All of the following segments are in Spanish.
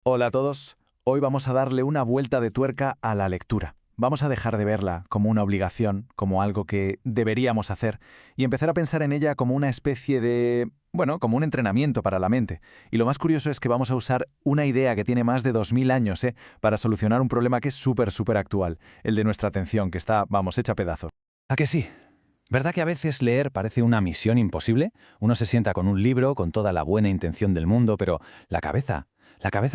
Hola a todos. Hoy vamos a darle una vuelta de tuerca a la lectura. Vamos a dejar de verla como una obligación, como algo que deberíamos hacer, y empezar a pensar en ella como una especie de, como un entrenamiento para la mente. Y lo más curioso es que vamos a usar una idea que tiene más de 2000 años, para solucionar un problema que es súper actual, el de nuestra atención, que está, hecha pedazos. ¿A que sí? ¿Verdad que a veces leer parece una misión imposible? Uno se sienta con un libro, con toda la buena intención del mundo, pero la cabeza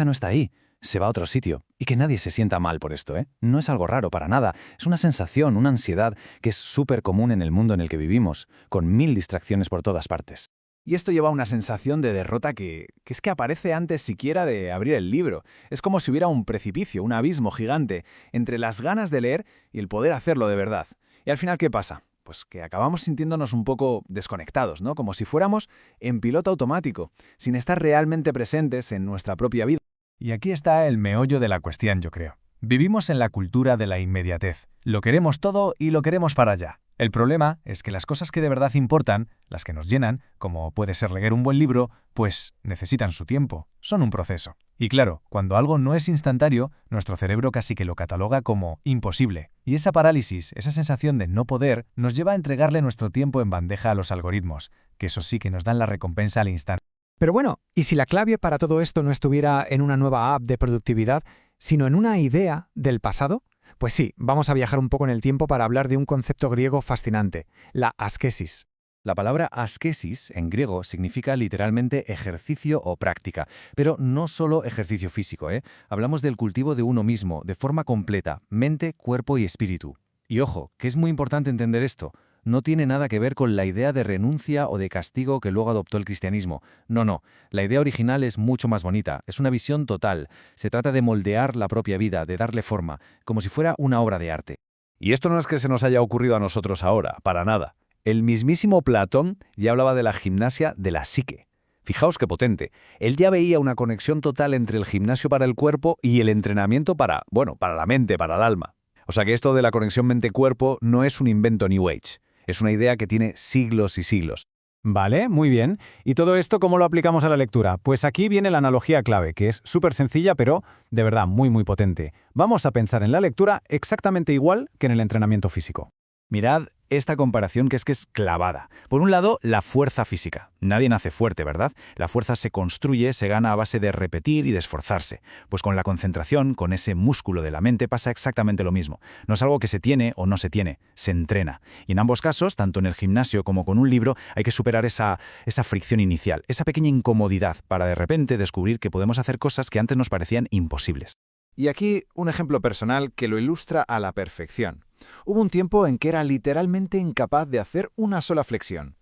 no está ahí, se va a otro sitio. Y que nadie se sienta mal por esto, ¿eh? No es algo raro para nada, es una sensación, una ansiedad que es súper común en el mundo en el que vivimos, con 1000 distracciones por todas partes. Y esto lleva a una sensación de derrota que es que aparece antes siquiera de abrir el libro. Es como si hubiera un precipicio, un abismo gigante entre las ganas de leer y el poder hacerlo de verdad. Y al final, ¿qué pasa? Pues que acabamos sintiéndonos un poco desconectados, ¿no? Como si fuéramos en piloto automático, sin estar realmente presentes en nuestra propia vida. Y aquí está el meollo de la cuestión, yo creo. Vivimos en la cultura de la inmediatez. Lo queremos todo y lo queremos para allá. El problema es que las cosas que de verdad importan, las que nos llenan, como puede ser leer un buen libro, pues necesitan su tiempo, son un proceso. Y claro, cuando algo no es instantáneo, nuestro cerebro casi que lo cataloga como imposible. Y esa parálisis, esa sensación de no poder, nos lleva a entregarle nuestro tiempo en bandeja a los algoritmos, que eso sí que nos dan la recompensa al instante. Pero bueno, ¿y si la clave para todo esto no estuviera en una nueva app de productividad, sino en una idea del pasado? Pues sí, vamos a viajar un poco en el tiempo para hablar de un concepto griego fascinante, la askesis. La palabra askesis en griego significa literalmente ejercicio o práctica, pero no solo ejercicio físico, ¿eh? Hablamos del cultivo de uno mismo, de forma completa, mente, cuerpo y espíritu. Y ojo, que es muy importante entender esto. No tiene nada que ver con la idea de renuncia o de castigo que luego adoptó el cristianismo. No. La idea original es mucho más bonita. Es una visión total. Se trata de moldear la propia vida, de darle forma, como si fuera una obra de arte. Y esto no es que se nos haya ocurrido a nosotros ahora, para nada. El mismísimo Platón ya hablaba de la gimnasia de la psique. Fijaos qué potente. Él ya veía una conexión total entre el gimnasio para el cuerpo y el entrenamiento para la mente, para el alma. O sea que esto de la conexión mente-cuerpo no es un invento New Age. Es una idea que tiene siglos y siglos. Vale, muy bien. ¿Y todo esto cómo lo aplicamos a la lectura? Pues aquí viene la analogía clave, que es súper sencilla, pero de verdad muy potente. Vamos a pensar en la lectura exactamente igual que en el entrenamiento físico. Mirad esta comparación que es clavada. Por un lado, la fuerza física. Nadie nace fuerte, ¿verdad? La fuerza se construye, se gana a base de repetir y de esforzarse. Pues con la concentración, con ese músculo de la mente, pasa exactamente lo mismo. No es algo que se tiene o no se tiene, se entrena. Y en ambos casos, tanto en el gimnasio como con un libro, hay que superar esa fricción inicial, esa pequeña incomodidad, para de repente descubrir que podemos hacer cosas que antes nos parecían imposibles. Y aquí un ejemplo personal que lo ilustra a la perfección. Hubo un tiempo en que era literalmente incapaz de hacer una sola flexión.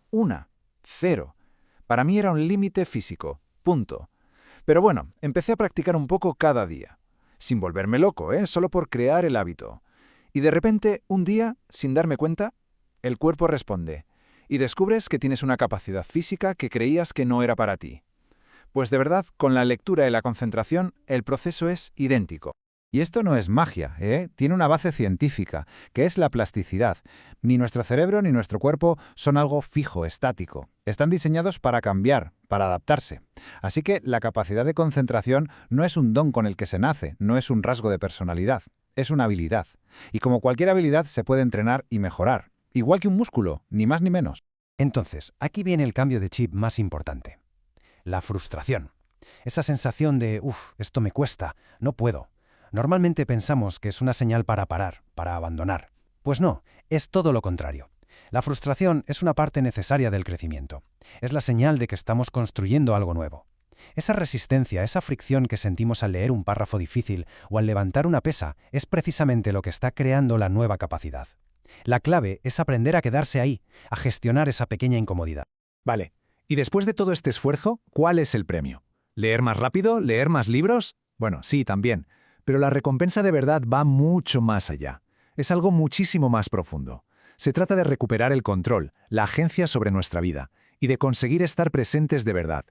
Cero. Para mí era un límite físico. Punto. Pero bueno, empecé a practicar un poco cada día. Sin volverme loco, solo por crear el hábito. Y de repente, un día, sin darme cuenta, el cuerpo responde. Y descubres que tienes una capacidad física que creías que no era para ti. Pues de verdad, con la lectura y la concentración, el proceso es idéntico. Y esto no es magia, tiene una base científica, que es la plasticidad. Ni nuestro cerebro ni nuestro cuerpo son algo fijo, estático. Están diseñados para cambiar, para adaptarse. Así que la capacidad de concentración no es un don con el que se nace, no es un rasgo de personalidad, es una habilidad. Y como cualquier habilidad se puede entrenar y mejorar. Igual que un músculo, ni más ni menos. Entonces, aquí viene el cambio de chip más importante. La frustración. Esa sensación de, esto me cuesta, no puedo. Normalmente pensamos que es una señal para parar, para abandonar. Pues no, es todo lo contrario. La frustración es una parte necesaria del crecimiento. Es la señal de que estamos construyendo algo nuevo. Esa resistencia, esa fricción que sentimos al leer un párrafo difícil o al levantar una pesa, es precisamente lo que está creando la nueva capacidad. La clave es aprender a quedarse ahí, a gestionar esa pequeña incomodidad. Vale. Y después de todo este esfuerzo, ¿cuál es el premio? ¿Leer más rápido? ¿Leer más libros? Bueno, sí, también. Pero la recompensa de verdad va mucho más allá. Es algo muchísimo más profundo. Se trata de recuperar el control, la agencia sobre nuestra vida, y de conseguir estar presentes de verdad.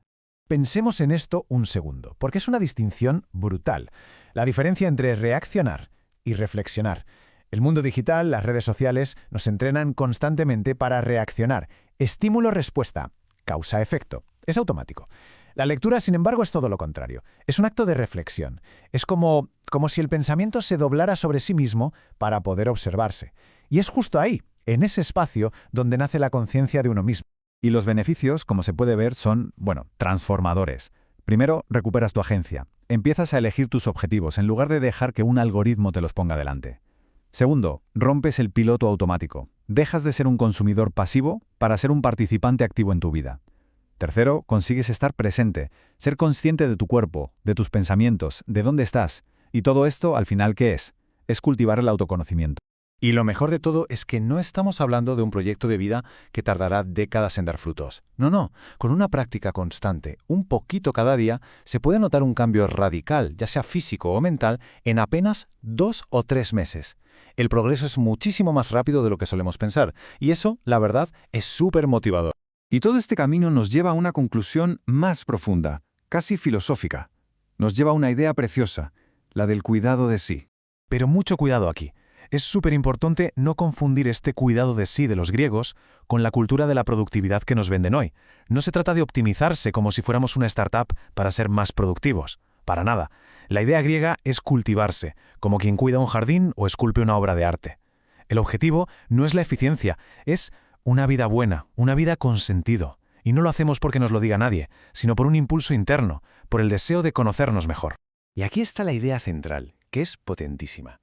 Pensemos en esto un segundo, porque es una distinción brutal. La diferencia entre reaccionar y reflexionar. El mundo digital, las redes sociales, nos entrenan constantemente para reaccionar. Estímulo-respuesta. Causa-efecto. Es automático. La lectura, sin embargo, es todo lo contrario. Es un acto de reflexión. Es como si el pensamiento se doblara sobre sí mismo para poder observarse. Y es justo ahí, en ese espacio, donde nace la conciencia de uno mismo. Y los beneficios, como se puede ver, son, transformadores. Primero, recuperas tu agencia. Empiezas a elegir tus objetivos en lugar de dejar que un algoritmo te los ponga delante. Segundo, rompes el piloto automático. Dejas de ser un consumidor pasivo para ser un participante activo en tu vida. Tercero, consigues estar presente, ser consciente de tu cuerpo, de tus pensamientos, de dónde estás. Y todo esto, al final, ¿qué es? Es cultivar el autoconocimiento. Y lo mejor de todo es que no estamos hablando de un proyecto de vida que tardará décadas en dar frutos. No, con una práctica constante, un poquito cada día, se puede notar un cambio radical, ya sea físico o mental, en apenas 2 o 3 meses. El progreso es muchísimo más rápido de lo que solemos pensar, y eso, la verdad, es súper motivador. Y todo este camino nos lleva a una conclusión más profunda, casi filosófica. Nos lleva a una idea preciosa, la del cuidado de sí. Pero mucho cuidado aquí. Es súper importante no confundir este cuidado de sí de los griegos con la cultura de la productividad que nos venden hoy. No se trata de optimizarse como si fuéramos una startup para ser más productivos. Para nada. La idea griega es cultivarse, como quien cuida un jardín o esculpe una obra de arte. El objetivo no es la eficiencia, es una vida buena, una vida con sentido. Y no lo hacemos porque nos lo diga nadie, sino por un impulso interno, por el deseo de conocernos mejor. Y aquí está la idea central, que es potentísima.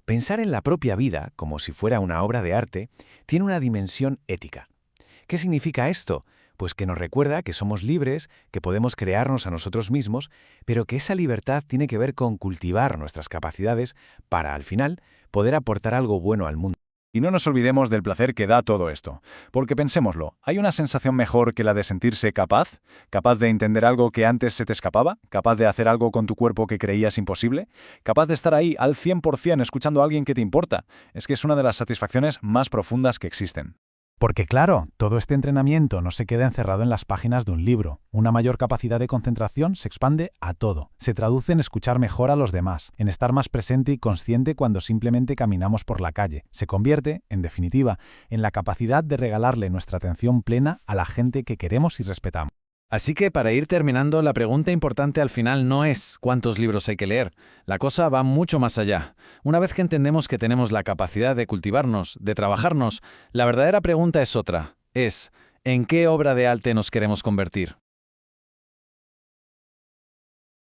Pensar en la propia vida, como si fuera una obra de arte, tiene una dimensión ética. ¿Qué significa esto? Pues que nos recuerda que somos libres, que podemos crearnos a nosotros mismos, pero que esa libertad tiene que ver con cultivar nuestras capacidades para, al final, poder aportar algo bueno al mundo. Y no nos olvidemos del placer que da todo esto. Porque pensémoslo, ¿hay una sensación mejor que la de sentirse capaz? ¿Capaz de entender algo que antes se te escapaba? ¿Capaz de hacer algo con tu cuerpo que creías imposible? ¿Capaz de estar ahí al 100% escuchando a alguien que te importa? Es que es una de las satisfacciones más profundas que existen. Porque claro, todo este entrenamiento no se queda encerrado en las páginas de un libro. Una mayor capacidad de concentración se expande a todo. Se traduce en escuchar mejor a los demás, en estar más presente y consciente cuando simplemente caminamos por la calle. Se convierte, en definitiva, en la capacidad de regalarle nuestra atención plena a la gente que queremos y respetamos. Así que para ir terminando, la pregunta importante al final no es cuántos libros hay que leer. La cosa va mucho más allá. Una vez que entendemos que tenemos la capacidad de cultivarnos, de trabajarnos, la verdadera pregunta es otra. Es, ¿en qué obra de arte nos queremos convertir?